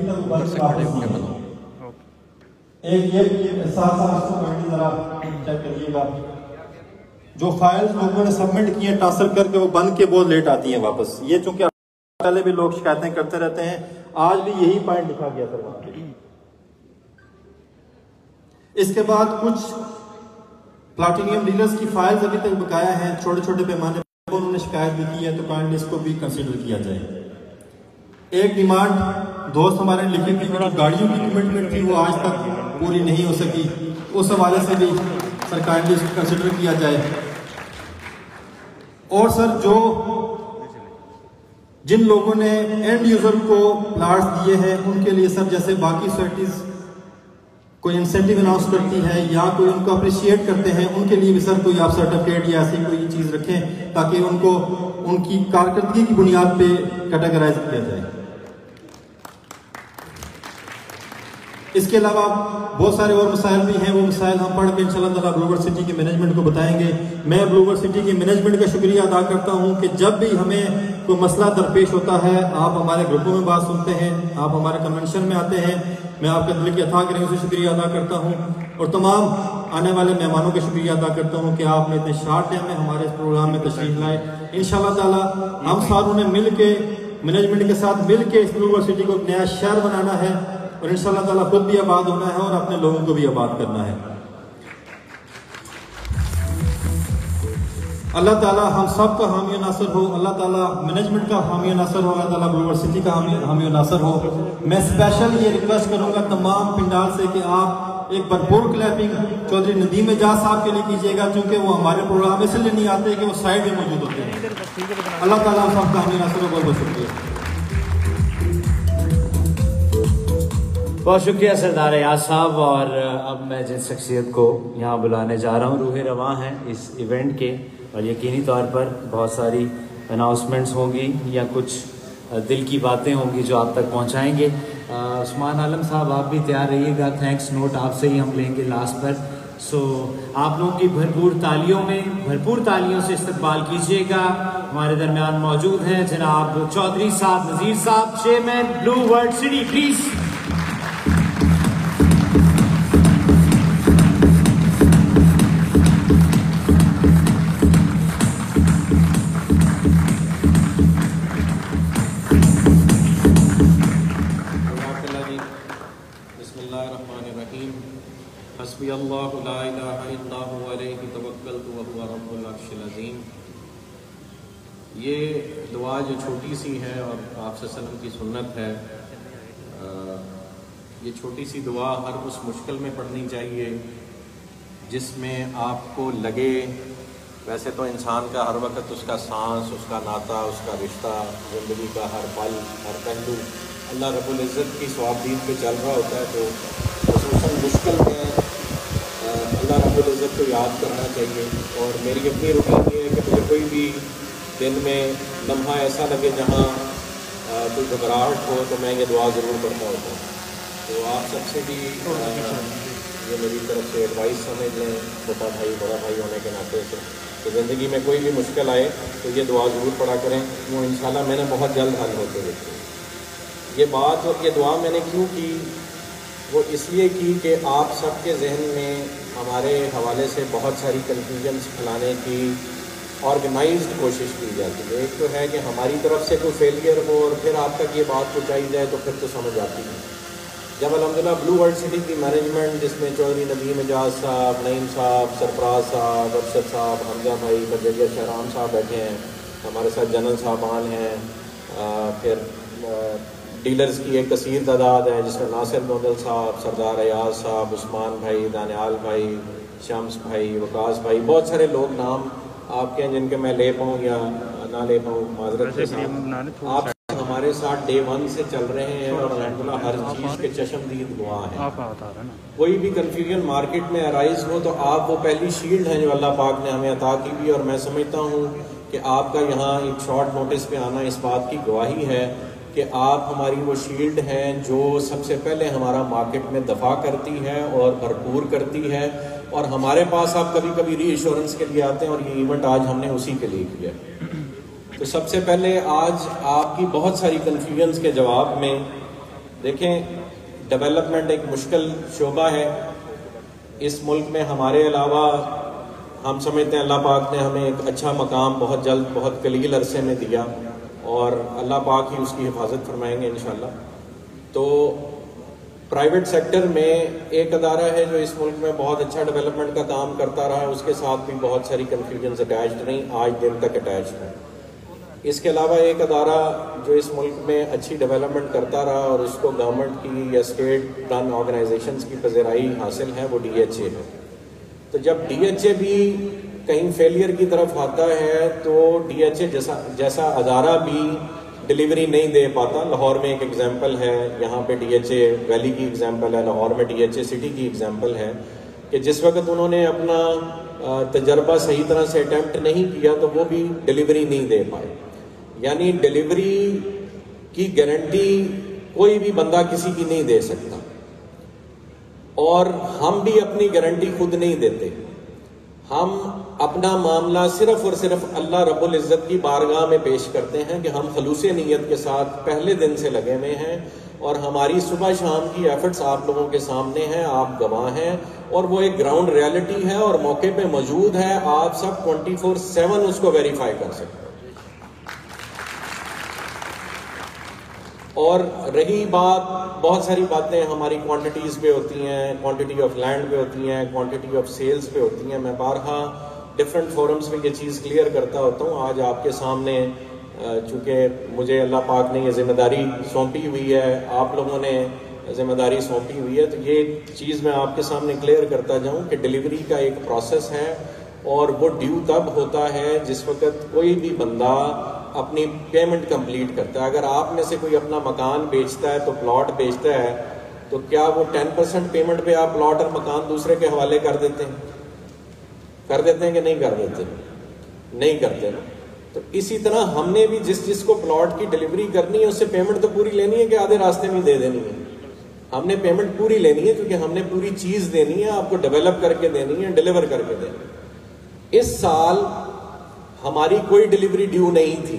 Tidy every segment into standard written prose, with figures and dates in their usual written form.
तक वो बंद वापस नहीं है। एक ये साथ पॉइंट जरा चेक करिएगा, जो फाइल्स लोगों ने सबमिट की हैं ट्रांसफर करके वो बन के बहुत लेट आती हैं वापस। ये चूंकि पहले भी लोग शिकायतें करते रहते हैं, आज भी यही पॉइंट लिखा गया सर वहां पे। इसके बाद कुछ प्लाटिनियम डीलर्स की फाइल्स अभी तक बकाया हैं, छोटे छोटे पैमाने पर उन्होंने शिकायत भी की है, तो काइंडली इसको भी कंसिडर किया जाए। एक डिमांड दोस्त हमारे ने लिखी थी, गाड़ियों की कमिटमेंट थी, वो आज तक पूरी नहीं हो सकी, उस हवाले से भी सरकार ने इसको कंसिडर किया जाए। और सर जो जिन लोगों ने एंड यूजर को प्लाट्स दिए हैं उनके लिए सर जैसे बाकी सोसाइटीज कोई इंसेंटिव अनाउंस करती है या कोई उनको अप्रिशिएट करते हैं, उनके लिए भी सर कोई आप सर्टिफिकेट या ऐसी कोई चीज रखें ताकि उनको उनकी कारकर्दगी की बुनियाद पे कैटेगराइज किया जाए। इसके अलावा बहुत सारे और मसाइल भी हैं, वो मसाइल हम पढ़ के इंशाल्लाह ताला ब्लूवर्ड सिटी के मैनेजमेंट को बताएंगे। मैं ब्लूवर्ड सिटी के मैनेजमेंट का शुक्रिया अदा करता हूं कि जब भी हमें कोई मसला दरपेश होता है आप हमारे ग्रुपों में बात सुनते हैं, आप हमारे कन्वेंशन में आते हैं। मैं आपके दिल की अथा करने से शुक्रिया अदा करता हूँ और तमाम आने वाले मेहमानों का शुक्रिया अदा करता हूँ कि आपने इतने शॉर्ट टाइम में हमारे इस प्रोग्राम में तशरीफ लाए। इंशाल्लाह ताला हम सारों ने मिल के मैनेजमेंट के साथ मिल के इस ब्लूवर्ड सिटी को एक नया शहर बनाना है और इंशाल्लाह ताला खुद भी आबाद होना है और अपने लोगों को भी आबाद करना है। अल्लाह ताला हम सब का हामी नासर हो, अल्लाह ताला मैनेजमेंट का हामी नासर हो, अल्लाह ताला ब्लूवर्ड सिटी का हामी नासर हो। मैं स्पेशल ये रिक्वेस्ट करूंगा तमाम पिंडाल से कि आप एक भरपूर क्लैपिंग चौधरी नदीम एजाज साहब के लिए कीजिएगा, क्योंकि वो हमारे प्रोग्राम इसलिए नहीं आते कि वो साइड में मौजूद होते हैं। अल्लाह ताला हम सब का हामी नासर हो। बहुत बहुत शुक्रिया। बहुत शुक्रिया सरदार याद साहब। और अब मैं जिन शख्सियत को यहाँ बुलाने जा रहा हूँ रूह रवां हैं इस इवेंट के, और यकीनी तौर पर बहुत सारी अनाउंसमेंट्स होंगी या कुछ दिल की बातें होंगी जो आप तक पहुँचाएंगे। उस्मान आलम साहब आप भी तैयार रहिएगा, थैंक्स नोट आपसे ही हम लेंगे लास्ट पर। सो आप लोगों की भरपूर तालियों से इस्तकबाल कीजिएगा। हमारे दरमियान मौजूद हैं जनाब चौधरी साहब नज़ीर साहब, चेयरमैन ब्लूवर्ड सिटी, प्लीज़। ये दुआ जो छोटी सी है और आप सल्लल्लाहु की सुन्नत है, ये छोटी सी दुआ हर उस मुश्किल में पढ़नी चाहिए जिसमें आपको लगे, वैसे तो इंसान का हर वक्त उसका सांस, उसका नाता, उसका रिश्ता, ज़िंदगी का हर पल, हर पहलू अल्लाह रब्बुल इज़्ज़त की स्वाबदीन पे चल रहा होता है, तो खुसूसन मुश्किल में अल्लाह रब्बुल इज़्ज़त को याद करना चाहिए। और मेरी अपनी रूटीन ये है कि मुझे कोई भी दिन में लम्हा ऐसा लगे जहाँ कोई घबराहट हो तो मैं ये दुआ ज़रूर पढ़ता होता हूँ। तो आप सबसे भी ये मेरी तरफ से एडवाइस समझ लें, छोटा भाई बड़ा भाई होने के नाते से, तो ज़िंदगी में कोई भी मुश्किल आए तो ये दुआ ज़रूर पढ़ा करें, वो इंशाल्लाह मैंने बहुत जल्द हल होते देखे। ये बात और ये दुआ मैंने क्यों की, वो इसलिए की कि आप सबके जहन में हमारे हवाले से बहुत सारी कन्फ्यूजन्स फैलाने की ऑर्गेनाइज्ड कोशिश की जाती है। एक तो है कि हमारी तरफ से कोई फेलियर हो और फिर आप तक ये बात पहुँचाई जाए तो फिर तो समझ आती है। जब अल्हम्दुलिल्लाह ब्लूवर्ड सिटी की मैनेजमेंट जिसमें चौधरी नदीम एजाज साहब, नईम साहब, सरफराज साहब, अरशद साहब, हमजा भाई, बजरिया शहराम साहब बैठे हैं, हमारे साथ जनरल साहबान हैं, फिर डीलर्स की एक कसीर तादाद है जिसमें नासिर मोदल साहब, सरदार अयाज साहब, उस्मान भाई, दानियाल भाई, शम्स भाई, वकास भाई, बहुत सारे लोग नाम आपके हैं जिनके मैं ले पाऊँ या ना ले पाऊँ माजरत के साथ। आप हमारे साथ डे 1 से चल रहे हैं और अल्हम्दुलिल्लाह हर चीज़ के चशमदीद हुआ है। कोई भी कंफ्यूजन मार्केट में अराइज हो तो आप वो पहली शील्ड हैं जो अल्लाह पाक ने हमें अता की भी, और मैं समझता हूँ कि आपका यहाँ एक शॉर्ट नोटिस पे आना इस बात की गवाही है कि आप हमारी वो शील्ड हैं जो सबसे पहले हमारा मार्केट में दफा करती है और भरपूर करती है। और हमारे पास आप कभी कभी रीअश्योरेंस के लिए आते हैं और ये इवेंट आज हमने उसी के लिए किया। तो सबसे पहले आज आपकी बहुत सारी कन्फ्यूजन्स के जवाब में देखें, डेवलपमेंट एक मुश्किल शोबा है इस मुल्क में। हमारे अलावा हम समझते हैं अल्लाह पाक ने हमें एक अच्छा मकाम बहुत जल्द, बहुत कलील अरसे में दिया और अल्लाह पाक ही उसकी हिफाजत फरमाएंगे इंशाल्लाह। तो प्राइवेट सेक्टर में एक अदारा है जो इस मुल्क में बहुत अच्छा डेवलपमेंट का काम करता रहा है, उसके साथ भी बहुत सारी कन्फ्यूजन्स अटैच्ड रहीं, आज दिन तक अटैच्ड हैं। इसके अलावा एक अदारा जो इस मुल्क में अच्छी डेवलपमेंट करता रहा और उसको गवर्नमेंट की या स्टेट रन ऑर्गेनाइजेशंस की पज़ीराई हासिल है, वो DHA है। तो जब DHA भी कहीं फेलियर की तरफ आता है तो DHA जैसा अदारा भी डिलीवरी नहीं दे पाता। लाहौर में एक एग्जांपल है, यहाँ पे DHA वैली की एग्जांपल है, लाहौर में DHA सिटी की एग्जांपल है कि जिस वक्त उन्होंने अपना तजर्बा सही तरह से अटैम्प्ट नहीं किया तो वो भी डिलीवरी नहीं दे पाए। यानी डिलीवरी की गारंटी कोई भी बंदा किसी की नहीं दे सकता और हम भी अपनी गारंटी खुद नहीं देते। हम अपना मामला सिर्फ और सिर्फ अल्लाह रब्बुल इज़्ज़त की बारगाह में पेश करते हैं कि हम खलूस नीयत के साथ पहले दिन से लगे हुए हैं और हमारी सुबह शाम की एफर्ट्स आप लोगों के सामने हैं, आप गवाह हैं और वो एक ग्राउंड रियलिटी है और मौके पे मौजूद है। आप सब 24/7 उसको वेरीफाई कर सकते हैं। और रही बात, बहुत सारी बातें हमारी क्वांटिटीज़ पे होती हैं, क्वांटिटी ऑफ लैंड पे होती हैं, क्वांटिटी ऑफ सेल्स पे होती हैं। मैं बारहा डिफरेंट फोरम्स में ये चीज़ क्लियर करता होता हूँ। आज आपके सामने चूँकि मुझे अल्लाह पाक ने ये जिम्मेदारी सौंपी हुई है, आप लोगों ने जिम्मेदारी सौंपी हुई है, तो ये चीज़ मैं आपके सामने क्लियर करता जाऊँ कि डिलीवरी का एक प्रोसेस है और वो ड्यू तब होता है जिस वक्त कोई भी बंदा अपनी पेमेंट कंप्लीट करता है। अगर आप में से कोई अपना मकान बेचता है तो प्लॉट बेचता है तो क्या वो 10% पेमेंट पे आप प्लॉट और मकान दूसरे के हवाले कर देते हैं? कर देते हैं कि नहीं कर देते? नहीं करते ना। तो इसी तरह हमने भी जिसको प्लॉट की डिलीवरी करनी है उससे पेमेंट तो पूरी लेनी है कि आधे रास्ते में दे देनी है? हमने पेमेंट पूरी लेनी है क्योंकि हमने पूरी चीज़ देनी है, आपको डेवलप करके देनी है, डिलीवर करके देनी है। इस साल हमारी कोई डिलीवरी ड्यू नहीं थी।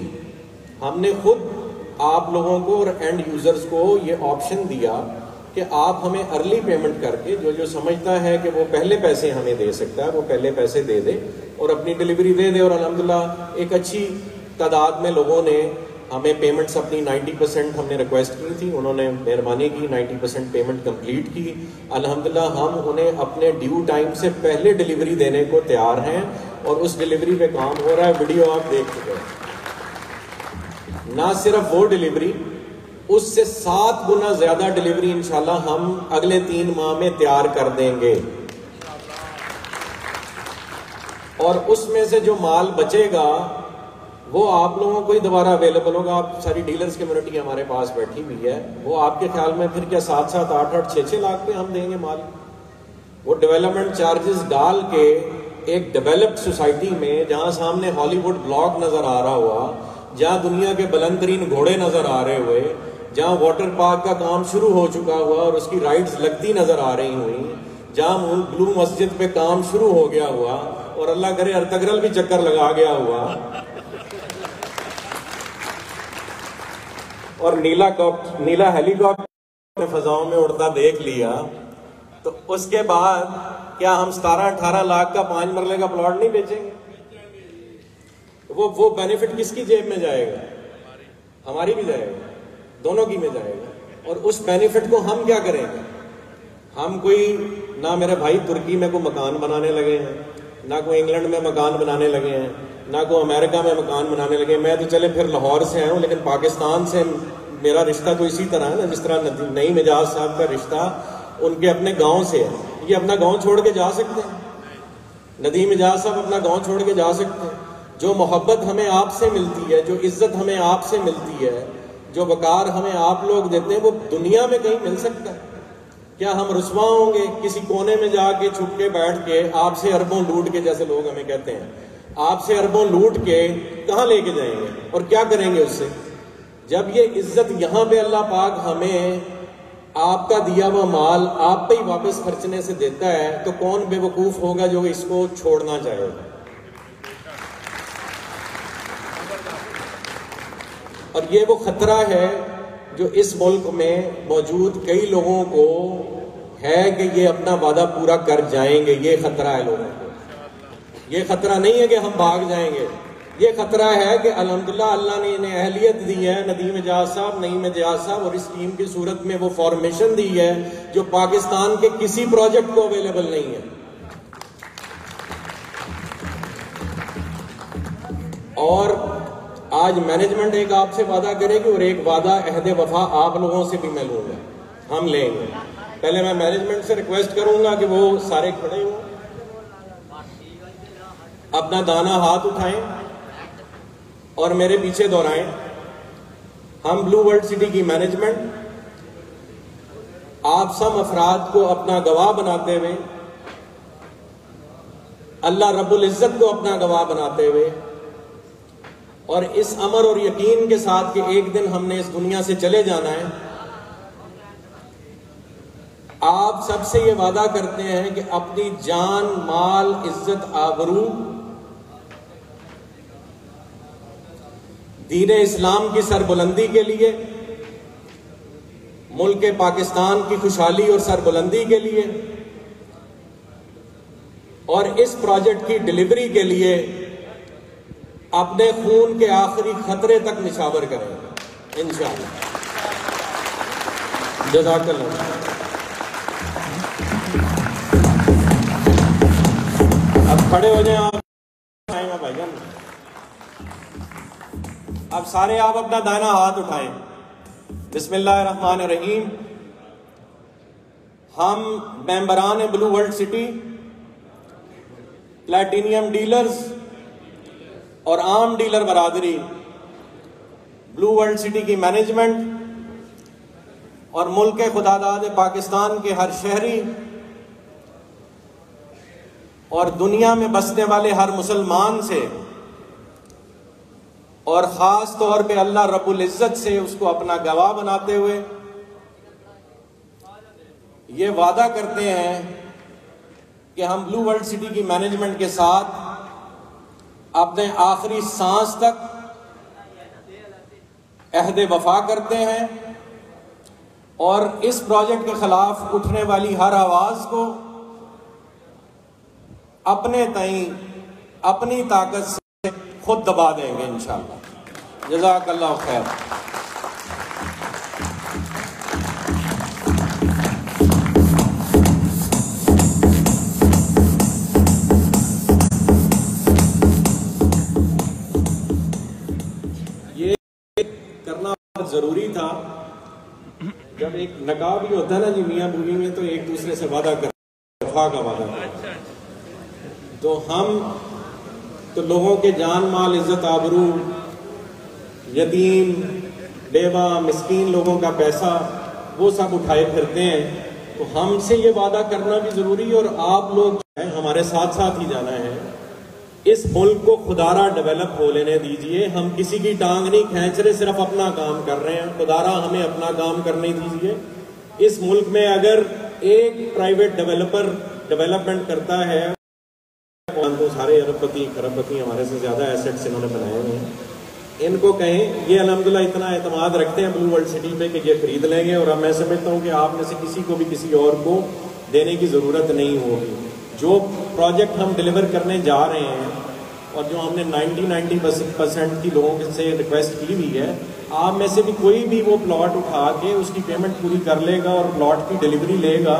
हमने खुद आप लोगों को और एंड यूजर्स को ये ऑप्शन दिया कि आप हमें अर्ली पेमेंट करके, जो समझता है कि वो पहले पैसे हमें दे सकता है वो पहले पैसे दे दे और अपनी डिलीवरी दे दे। और अल्हम्दुलिल्लाह एक अच्छी तादाद में लोगों ने हमें पेमेंट्स अपनी 90% हमने रिक्वेस्ट की थी, उन्होंने मेहरबानी की 90% पेमेंट कंप्लीट की। अल्हम्दुलिल्लाह हम उन्हें अपने ड्यू टाइम से पहले डिलीवरी देने को तैयार हैं और उस डिलीवरी पे काम हो रहा है। वीडियो आप देख चुके हैं। ना सिर्फ वो डिलीवरी, उससे 7 गुना ज्यादा डिलीवरी इंशाल्लाह हम अगले 3 माह में तैयार कर देंगे और उसमें से जो माल बचेगा वो आप लोगों को ही दोबारा अवेलेबल होगा। आप सारी डीलर्स कम्युनिटी हमारे पास बैठी हुई है, वो आपके ख्याल में फिर क्या 7-7, 8-8, 6-6 लाख पे हम देंगे माल? वो डेवलपमेंट चार्जेस डाल के एक डेवलप्ड सोसाइटी में जहां सामने हॉलीवुड ब्लॉक नजर आ रहा हुआ, जहां दुनिया के बुलंद तरीन घोड़े नजर आ रहे हुए, जहां वाटर पार्क का काम शुरू हो चुका हुआ और उसकी राइड्स लगती नजर आ रही हुई, जहां ब्लू मस्जिद पे काम शुरू हो गया हुआ और अल्लाह करे अर्तगरल भी चक्कर लगा गया हुआ और नीला हेलीकॉप्टर फजाओं में उड़ता देख लिया, तो उसके बाद क्या हम 17-18 लाख का 5 मरले का प्लॉट नहीं बेचेंगे? वो बेनिफिट किसकी जेब में जाएगा? हमारी भी जाएगा, दोनों की में जाएगा। और उस बेनिफिट को हम क्या करेंगे? हम कोई ना मेरे भाई तुर्की में कोई मकान बनाने लगे हैं, ना कोई इंग्लैंड में मकान बनाने लगे हैं, ना कोई अमेरिका में मकान बनाने लगे। मैं तो चले फिर लाहौर से आया हूँ, लेकिन पाकिस्तान से मेरा रिश्ता तो इसी तरह है ना जिस तरह नईम एजाज साहब का रिश्ता उनके अपने गांव से है। ये अपना गांव छोड़ के जा सकते हैं, नदीम एजाज साहब अपना गांव छोड़ के जा सकते हैं। जो मोहब्बत हमें आपसे मिलती है, जो इज्जत हमें आपसे मिलती है, जो वकार हमें आप लोग देते हैं, वो दुनिया में कहीं मिल सकता है क्या? हम रुस्वा होंगे किसी कोने में जाके छुप के बैठ के आपसे अरबों लूट के, जैसे लोग हमें कहते हैं, आपसे अरबों लूट के कहाँ लेके जाएंगे और क्या करेंगे उससे? जब ये इज्जत यहाँ पे अल्लाह पाक हमें आपका दिया हुआ माल आप पे ही वापस खर्चने से देता है, तो कौन बेवकूफ होगा जो इसको छोड़ना चाहेगा? और ये वो खतरा है जो इस मुल्क में मौजूद कई लोगों को है कि ये अपना वादा पूरा कर जाएंगे, ये खतरा है लोगों को। ये खतरा नहीं है कि हम भाग जाएंगे, ये खतरा है कि अल्हम्दुलिल्लाह अल्लाह ने इन्हें अहलियत दी है, नदीम एजाज साहब, नईम एजाज साहब, और इस टीम की सूरत में वो फॉर्मेशन दी है जो पाकिस्तान के किसी प्रोजेक्ट को अवेलेबल नहीं है। और आज मैनेजमेंट एक आपसे वादा करेगी और एक वादा अहद वफा आप लोगों से भी मैं लूंगा, हम लेंगे। पहले मैं मैनेजमेंट से रिक्वेस्ट करूंगा कि वो सारे खड़े हों, अपना दाना हाथ उठाएं और मेरे पीछे दोहराएं। हम ब्लू वर्ल्ड सिटी की मैनेजमेंट आप सब अफराद को अपना गवाह बनाते हुए, अल्लाह रब्बुल इज्जत को अपना गवाह बनाते हुए, और इस अमर और यकीन के साथ कि एक दिन हमने इस दुनिया से चले जाना है, आप सबसे ये वादा करते हैं कि अपनी जान, माल, इज्जत, आबरू दीन इस्लाम की सरबुलंदी के लिए, मुल्क पाकिस्तान की खुशहाली और सरबुलंदी के लिए, और इस प्रोजेक्ट की डिलीवरी के लिए अपने खून के आखिरी खतरे तक निछावर करेंगे इंशाअल्लाह। जज़ाकल्लाह। अब खड़े हो जाएं आप भाईजान। अब सारे आप अपना दाहिना हाथ उठाएं। बिस्मिल्लाहिर्रहमानिर्रहीम। हम मेंबरान blue world city, platinum dealers और आम डीलर बरादरी, ब्लू वर्ल्ड सिटी की मैनेजमेंट और मुल्क खुदादाद पाकिस्तान के हर शहरी और दुनिया में बसने वाले हर मुसलमान से, और ख़ास तौर पे अल्लाह रब्बुल इज़्ज़त से उसको अपना गवाह बनाते हुए ये वादा करते हैं कि हम ब्लू वर्ल्ड सिटी की मैनेजमेंट के साथ अपने आखिरी सांस तक अहद वफा करते हैं और इस प्रोजेक्ट के खिलाफ उठने वाली हर आवाज को अपने तई अपनी ताकत से खुद दबा देंगे इंशाअल्लाह। जज़ाकल्लाह खैर। ये करना जरूरी था। जब एक नकाब भी होता है ना जी मियाँ बीवी में, तो एक दूसरे से वादा कर, वफा का वादा कर। तो हम तो लोगों के जान माल, इज्जत, आबरू, यतीम, बेवा, मिस्कीन लोगों का पैसा वो सब उठाए फिरते हैं। तो हमसे ये वादा करना भी जरूरी है और आप लोग हमारे साथ साथ ही जाना है। इस मुल्क को खुदारा डेवलप हो लेने दीजिए। हम किसी की टांग नहीं खींच रहे, सिर्फ अपना काम कर रहे हैं। खुदारा हमें अपना काम करने दीजिए। इस मुल्क में अगर एक प्राइवेट डेवलपर डेवलपमेंट करता है, तो सारे अरबपति खरबपति हमारे से ज्यादा एसेट्स इन्होंने बनाए हुए हैं, इनको कहें ये अल्हम्दुलिल्लाह इतना एतमाद रखते हैं ब्लू वर्ल्ड सिटी पे कि ये खरीद लेंगे। और अब मैं समझता हूँ कि आप में से किसी को भी किसी और को देने की ज़रूरत नहीं होगी। जो प्रोजेक्ट हम डिलीवर करने जा रहे हैं और जो हमने 90% की लोगों से रिक्वेस्ट की हुई है, आप में से भी कोई भी वो प्लॉट उठा के उसकी पेमेंट पूरी कर लेगा और प्लॉट की डिलीवरी लेगा,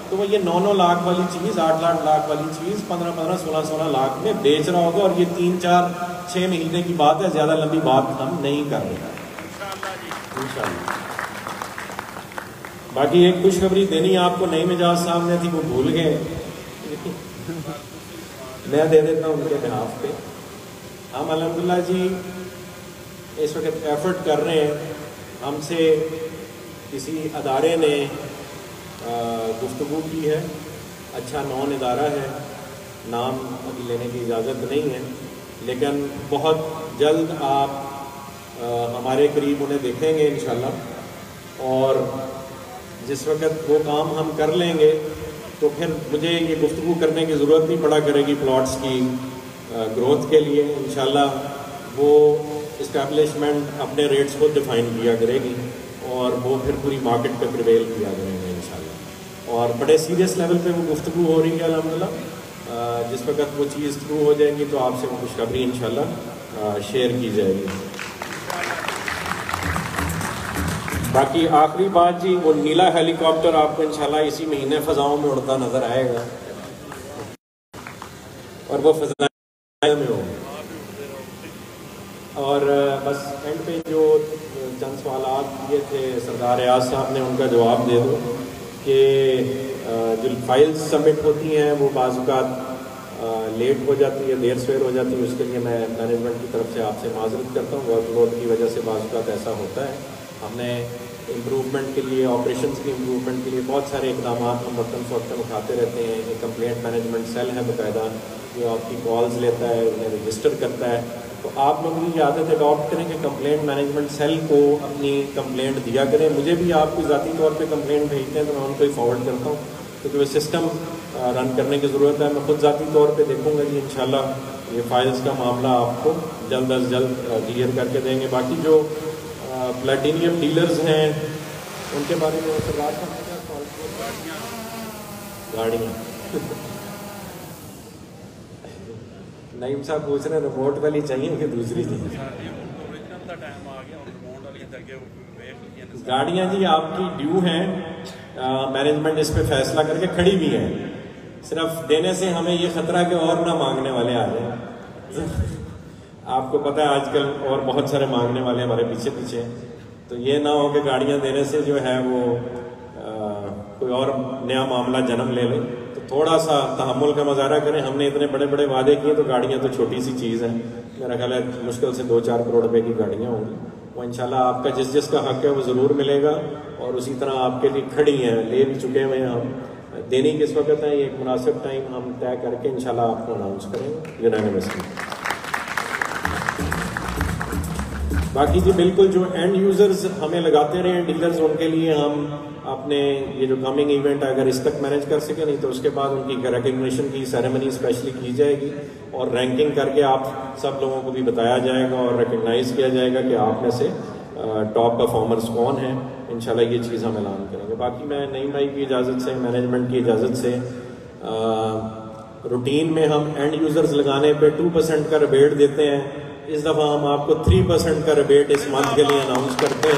तो वो ये 9-9 लाख वाली चीज़, 8-8 लाख वाली चीज़ 15-15, 16-16 लाख में बेच रहा होगा। और ये 3-4-6 महीने की बात है, ज़्यादा लंबी बात हम नहीं कर रहे इंशाअल्लाह। बाकी एक खुशखबरी देनी आपको नई मिजाज साहब ने थी, वो भूल गए, मैं दे देता हूँ उनके बिहाफ पे। हम अल्हम्दुलिल्लाह जी इस वक्त एफर्ट कर रहे हैं। हमसे किसी अदारे ने गुफ्तगू की है, अच्छा नॉन इदारा है, नाम अभी लेने की इजाज़त नहीं है, लेकिन बहुत जल्द आप हमारे करीब उन्हें देखेंगे इंशाल्लाह। और जिस वक्त वो काम हम कर लेंगे तो फिर मुझे ये गुफ्तगू करने की ज़रूरत नहीं पड़ा करेगी प्लॉट्स की ग्रोथ के लिए। इंशाल्लाह वो इस्टेब्लिशमेंट अपने रेट्स को डिफ़ाइन किया करेगी और वो फिर पूरी मार्केट पे प्रिवेल किया करेंगे इंशाल्लाह। और बड़े सीरियस लेवल पे वो गुफ्तगू हो रही है अल्हम्दुलिल्लाह। जिस वक्त वो चीज़ थ्रू हो जाएगी तो आपसे वो खुशखबरी इंशाल्लाह शेयर की जाएगी। बाकी आखिरी बात जी, वो नीला हेलीकॉप्टर आपको इंशाल्लाह इसी महीने फ़ज़ाओं में उड़ता नज़र आएगा और वो फ़ज़ा में होगा। और बस एंड पे जो चंद सवाल किए थे सरदार रियाज साहब ने, उनका जवाब दे दो कि जो फाइल्स सबमिट होती हैं वो बाज़-औक़ात लेट हो जाती है, देर सवेर हो जाती है। उसके लिए मैं मैनेजमेंट की तरफ से आपसे माज़रत करता हूँ। वर्कलोड की वजह से बाज़-औक़ात ऐसा होता है। हमने इम्प्रूवमेंट के लिए, ऑपरेशंस की इम्प्रूवमेंट के लिए बहुत सारे इक़दाम हम वक्तन फ़वक्तन उठाते रहते हैं। एक कंप्लेंट मैनेजमेंट सेल है बाकायदा, जो आपकी कॉल्स लेता है, उन्हें रजिस्टर करता है। तो आप लोग ये आदत अडॉप्ट करें कि कंप्लेंट मैनेजमेंट सेल को अपनी कंप्लेंट दिया करें। मुझे भी आप कोई ज़ाती तौर पे कंप्लेंट भेजते हैं तो मैं उनको ही फॉरवर्ड करता हूँ, क्योंकि वो सिस्टम रन करने की ज़रूरत है। मैं खुद ज़ाती तौर पे देखूँगा कि इंशाल्लाह ये फाइल्स का मामला आपको जल्द अज जल्द क्लियर करके देंगे। बाकी जो प्लेटिनियम डीलर्स हैं उनके बारे में सरदार साहब, गाड़ियाँ नईम साहब पूछ रहे हैं रिमोट वाली चाहिए कि दूसरी चाहिए? गाड़ियाँ जी आपकी ड्यू हैं, मैनेजमेंट इस पे फैसला करके खड़ी भी है। सिर्फ देने से हमें ये खतरा कि और ना मांगने वाले आ जाए। आपको पता है आजकल और बहुत सारे मांगने वाले हमारे पीछे पीछे, तो ये ना हो कि गाड़ियाँ देने से जो है वो कोई और नया मामला जन्म ले ले। तो थोड़ा सा तहम्मुल का मुजाहरा करें। हमने इतने बड़े बड़े वादे किए, तो गाड़ियाँ तो छोटी सी चीज़ है। मेरा ख्याल है मुश्किल से 2-4 करोड़ रुपए की गाड़ियाँ होंगी। वो इंशाल्लाह आपका जिस जिसका हक है वो ज़रूर मिलेगा। और उसी तरह आपके लिए खड़ी हैं, ले भी चुके हुए हैं हम। देनी किस वक्त है, ये एक मुनासिब टाइम हम तय करके इंशाल्लाह आपको अनाउंस करेंगे यूनानिमसली। बाकी जी बिल्कुल जो एंड यूज़र्स हमें लगाते रहे डीलर्स, उनके लिए हम अपने ये जो कमिंग इवेंट अगर इस तक मैनेज कर सके, नहीं तो उसके बाद उनकी रिकग्निशन की सेरेमनी स्पेशली की जाएगी और रैंकिंग करके आप सब लोगों को भी बताया जाएगा और रिकग्नाइज किया जाएगा कि आप में से टॉप परफॉर्मर्स कौन हैं। इंशाल्लाह ये चीज़ हम ऐलान करेंगे। बाकी मैं नईम भाई की इजाज़त से, मैनेजमेंट की इजाज़त से, रूटीन में हम एंड यूज़र्स लगाने पे 2% का रिबेट देते हैं। इस दफ़ा हम आपको 3% का रिबेट इस मंथ के लिए अनाउंस करते हैं।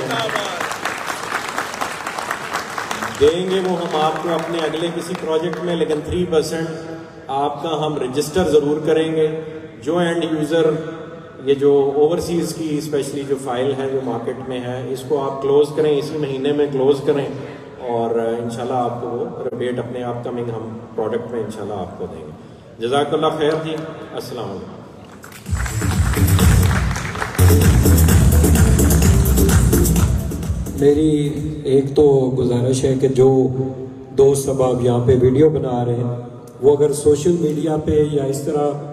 देंगे वो हम आपको अपने अगले किसी प्रोजेक्ट में, लेकिन 3% आपका हम रजिस्टर ज़रूर करेंगे। जो एंड यूज़र ये जो ओवरसीज़ की स्पेशली जो फाइल है जो मार्केट में है, इसको आप क्लोज़ करें, इसी महीने में क्लोज़ करें और इंशाल्लाह आपको वो रिबेट अपने अपकमिंग हम प्रोडक्ट में इंशाल्लाह आपको देंगे। जज़ाकल्लाह खैर जी, अस्सलाम वालेकुम। मेरी एक तो गुजारिश है कि जो दोस्त अब आप यहाँ पे वीडियो बना रहे हैं वो अगर सोशल मीडिया पे या इस तरह